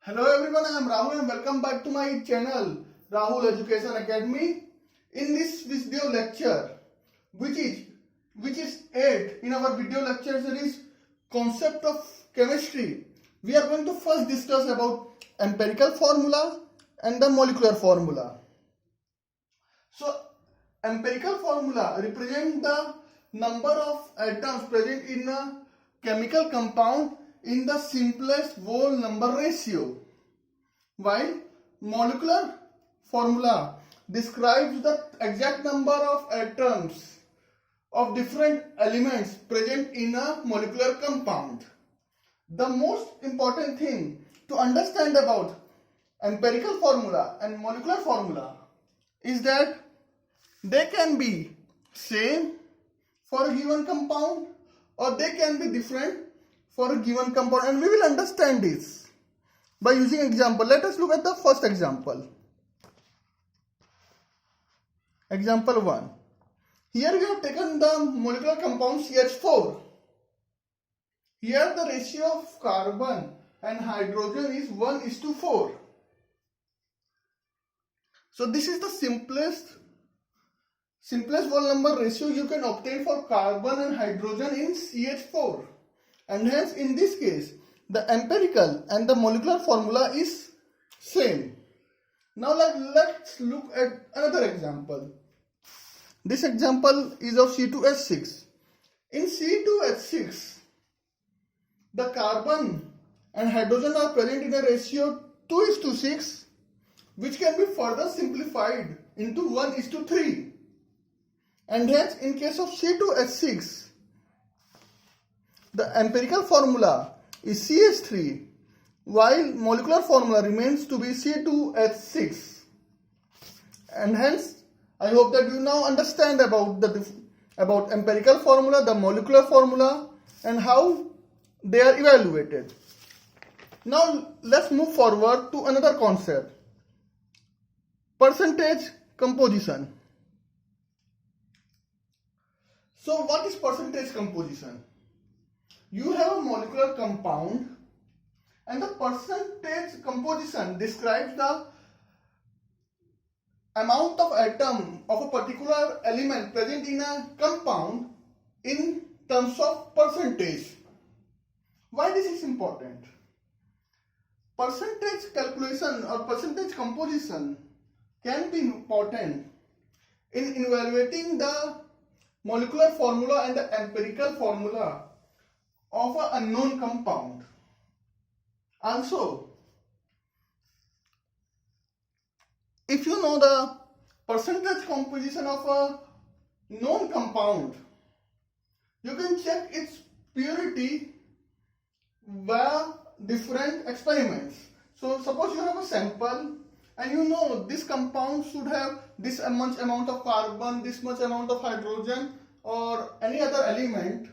Hello everyone, I am Rahul and welcome back to my channel Rahul Education Academy. In this video lecture, which is 8 in our video lecture series Concept of Chemistry, we are going to first discuss about empirical formula and the molecular formula. So empirical formula represent the number of atoms present in a chemical compound in the simplest whole number ratio, while molecular formula describes the exact number of atoms of different elements present in a molecular compound. The most important thing to understand about empirical formula and molecular formula is that they can be same for a given compound or they can be different for a given compound, and we will understand this by using example. Let us look at the first example. Example 1. Here we have taken the molecular compound CH4. Here the ratio of carbon and hydrogen is 1:4. So this is the simplest whole number ratio you can obtain for carbon and hydrogen in CH4. And hence in this case the empirical and the molecular formula is same. Now let's look at another example. This example is of C2H6. In C2H6, the carbon and hydrogen are present in a ratio 2:6, which can be further simplified into 1:3. And hence in case of C2H6, the empirical formula is CH3, while molecular formula remains to be C2H6. And hence I hope that you now understand about empirical formula, the molecular formula, and how they are evaluated. Now let's move forward to another concept, percentage composition. So what is percentage composition? You have a molecular compound and the percentage composition describes the amount of atom of a particular element present in a compound in terms of percentage. Why this is important? Percentage calculation or percentage composition can be important in evaluating the molecular formula and the empirical formula of an unknown compound. Also, if you know the percentage composition of a known compound, you can check its purity via different experiments. So suppose you have a sample and you know this compound should have this much amount of carbon, this much amount of hydrogen or any other element.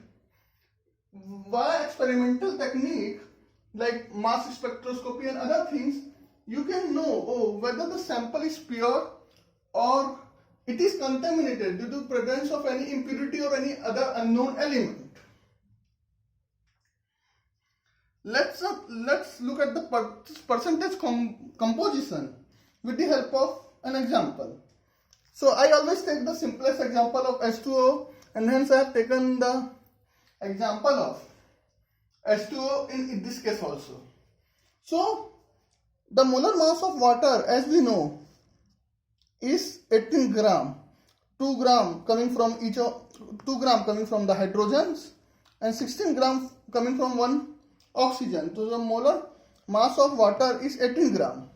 Via experimental technique like mass spectroscopy and other things, you can know whether the sample is pure or it is contaminated due to presence of any impurity or any other unknown element. Let's look at the percentage composition with the help of an example. So I always take the simplest example of H2O, and hence I have taken the example of H2O in this case also. So the molar mass of water, as we know, is 18 gram. 2 gram coming from the hydrogens and 16 gram coming from one oxygen. So the molar mass of water is 18 gram.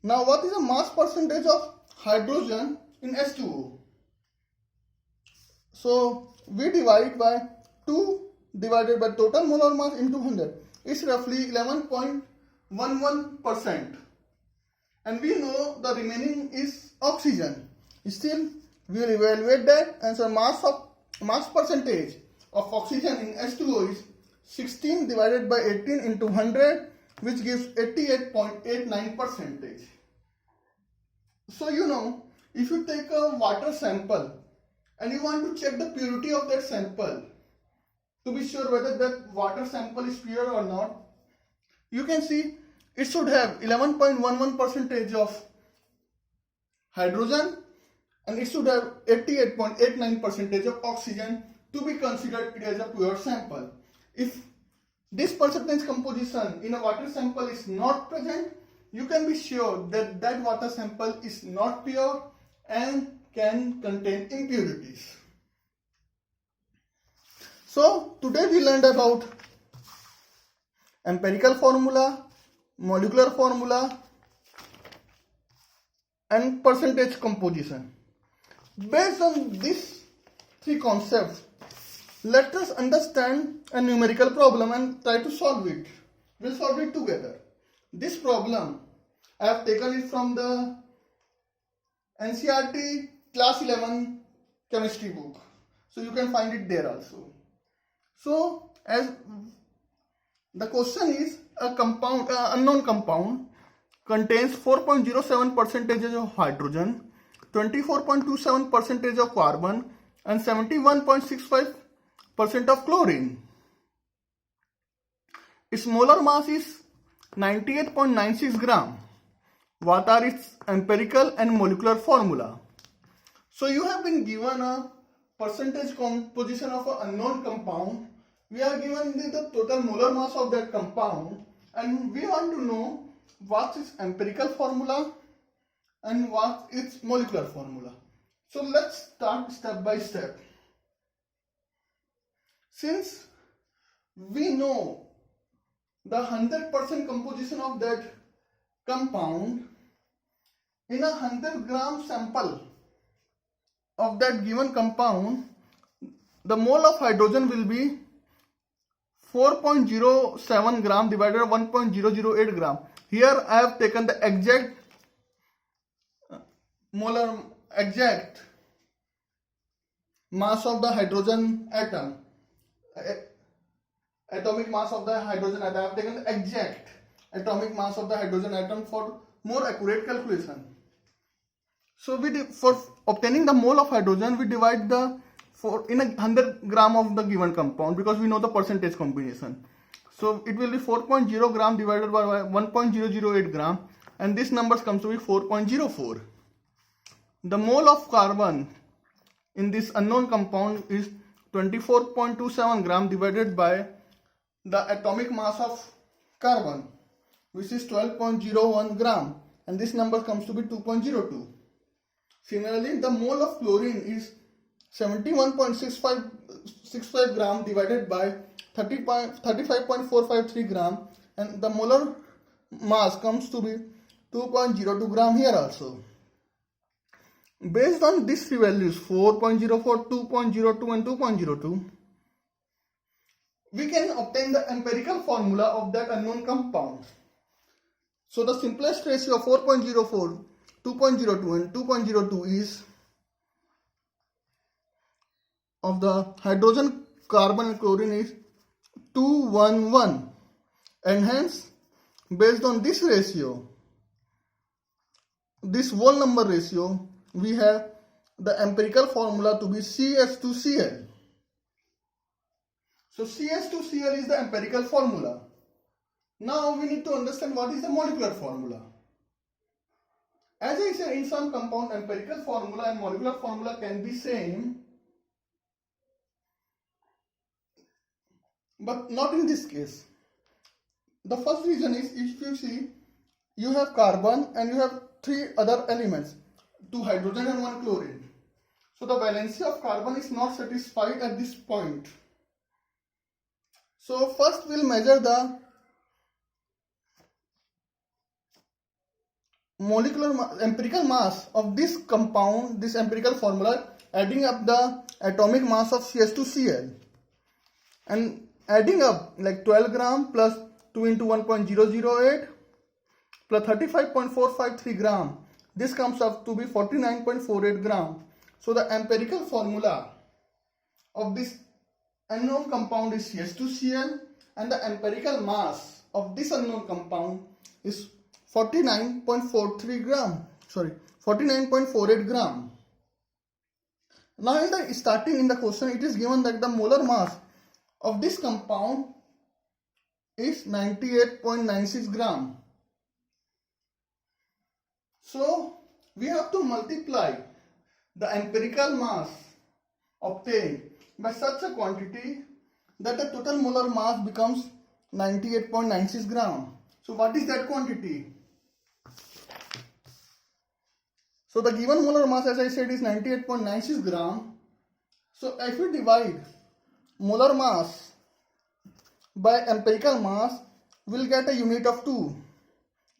Now what is the mass percentage of hydrogen in H2O? So we divide by 2 divided by total molar mass into 100. It's roughly 11.11%. And we know the remaining is oxygen. Still, we will evaluate that, and so mass percentage of oxygen in H2O is 16 divided by 18 into 100, which gives 88.89%. So you know, if you take a water sample and you want to check the purity of that sample to be sure whether that water sample is pure or not, you can see it should have 11.11 percentage of hydrogen and it should have 88.89 percentage of oxygen to be considered it as a pure sample. If this percentage composition in a water sample is not present, you can be sure that that water sample is not pure and can contain impurities. So today we learned about empirical formula, molecular formula and percentage composition. Based on these three concepts, let us understand a numerical problem and try to solve it. We'll solve it together. This problem I have taken it from the NCERT class 11 chemistry book. So you can find it there also. So as the question is, a compound, unknown compound contains 4.07 percentage of hydrogen, 24.27 percentage of carbon and 71.65% of chlorine. Its molar mass is 98.96 gram. What are its empirical and molecular formula? So you have been given a percentage composition of an unknown compound. We are given the total molar mass of that compound and we want to know what is empirical formula and what is molecular formula. So let's start step by step. Since we know the 100% composition of that compound, in a 100 gram sample of that given compound, the mole of hydrogen will be 4.07 gram divided by 1.008 gram. Here I have taken the exact mass of the hydrogen atom, atomic mass of the hydrogen atom. I have taken the exact atomic mass of the hydrogen atom for more accurate calculation. So for obtaining the mole of hydrogen, we divide in a 100 gram of the given compound because we know the percentage combination. So it will be 4.0 gram divided by 1.008 gram and this number comes to be 4.04. The mole of carbon in this unknown compound is 24.27 gram divided by the atomic mass of carbon, which is 12.01 gram, and this number comes to be 2.02. Similarly, the mole of chlorine is 71.65 gram divided by 35.453 gram, and the molar mass comes to be 2.02 gram here also. Based on these three values, 4.04, 2.02 and 2.02, we can obtain the empirical formula of that unknown compound. So the simplest ratio of 4.04, 2.02 and 2.02 is of the hydrogen, carbon and chlorine is 2:1:1, and hence based on this ratio, this whole number ratio, we have the empirical formula to be CH2Cl. So CH2Cl is the empirical formula. Now we need to understand what is the molecular formula. As I said, in some compound, empirical formula and molecular formula can be same, but not in this case. The first reason is, if you see, you have carbon and you have three other elements, 2 hydrogen and 1 chlorine. So the valency of carbon is not satisfied at this point. So first we'll measure the empirical mass of this compound, this empirical formula, adding up the atomic mass of CH2Cl and adding up like 12 gram plus 2 into 1.008 plus 35.453 gram. This comes up to be 49.48 gram. So the empirical formula of this unknown compound is CH2Cl and the empirical mass of this unknown compound is 49.48 gram. Now in the starting in the question, it is given that the molar mass of this compound is 98.96 gram. So we have to multiply the empirical mass obtained by such a quantity that the total molar mass becomes 98.96 gram. So what is that quantity? So the given molar mass, as I said, is 98.96 gram. So if we divide molar mass by empirical mass, we'll get a unit of 2.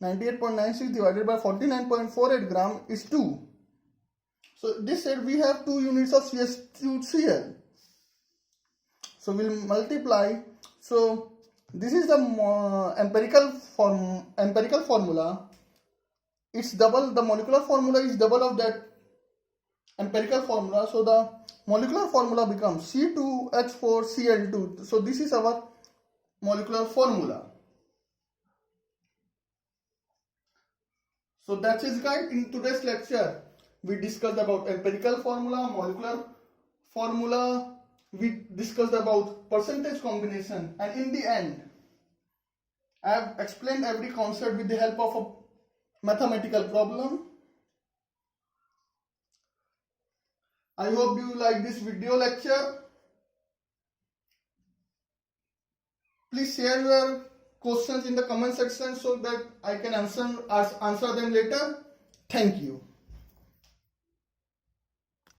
98.96 divided by 49.48 gram is 2. So this said we have 2 units of CaCl. So we'll multiply. So this is the empirical formula. It's double. The molecular formula is double of that empirical formula. So the molecular formula becomes C2H4Cl2. So this is our molecular formula. So that's it, guys. In today's lecture, we discussed about empirical formula, molecular formula. We discussed about percentage combination, and in the end, I have explained every concept with the help of a mathematical problem. I hope you like this video lecture. Please share your questions in the comment section so that I can answer them later. Thank you.